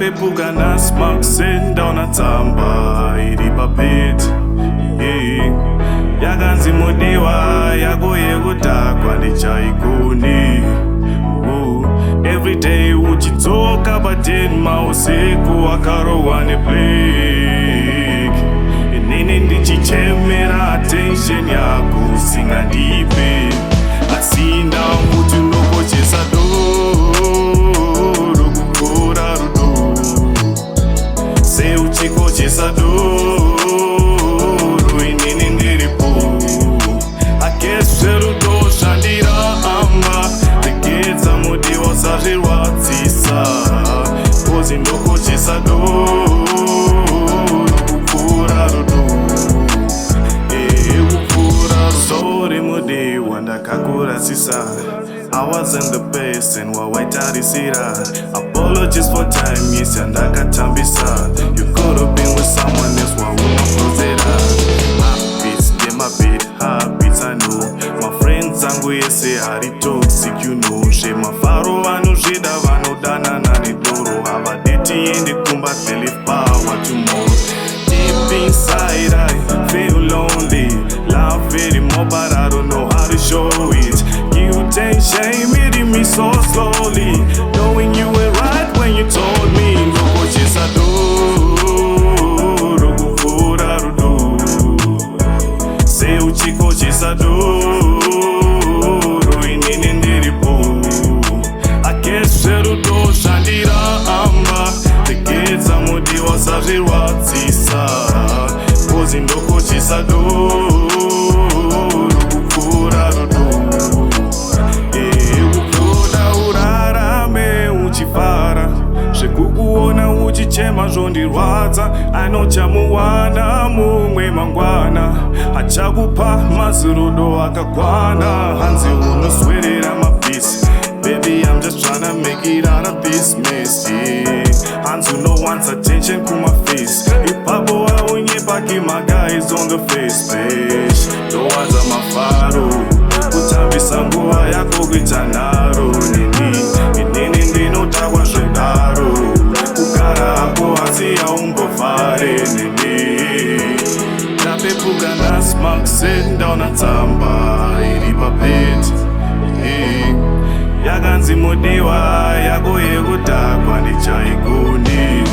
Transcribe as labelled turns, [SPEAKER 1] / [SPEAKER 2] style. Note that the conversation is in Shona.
[SPEAKER 1] Ndapepuka nasmak senda na tsamba iri papeti yakanzi mudiwa yako yekudhakwa ndichaigoni. Everyday uchidzoka padenma usiku wakarohwa nebreak. Inini ndichichemera attention yako usingandipe, asi ndakuti unokochesa doro kupfuura rudo. Seuchikochesa doro inini ndiripo. Akesve rudo zvandiramba tegedza mudiwa sazvirwadzisa, kozi ndokochesa doro kupfuura rudo. Kupfuura sorry mudiwa ndakakurasisa. I wasn't the best and wawaitarisira. Apologies for time yes yandakatambisa. You could have been with someone else waunopozera. Habits them a bit habits I know. My friends angu yese ari toxic you know. Zvemafaro vanozvida vanodanana nedoro. Havadeti ende kumba they live power tomorrow. Deep inside I feel lonely. Love very more but I don't know how to show it. Guilt and shame hitting me so slowly, knowing you were right when you told me ndokochesa doro kupfuura rudo. Seuchikochesa doro inini ndiripo. Akesve rudo zvandiramba tegedza mudiwa sazvirwadzisa, kozi ndokochesa doro kupfuura rudo. Zvekukuona uchichema zvondirwadza. Anochamuwana mumwe mangwana, achakupa mazirudo akakwana. Hanzi unoswerera mapisi. Baby, I'm just tryna make it out of this mess, yeah. Hands no wants attention to my face. Ipapo aunye my guys on the face page. Ndowaza mafaro kutambisa nguva yako kuita naro. Inini ndinotakwa zvedaro. Kugara hako asi haungofare nini. Ndapepuka nasmak senda na tsamba iri papeti yakanzi mudiwa yako yekudhakwa ndichaigoni.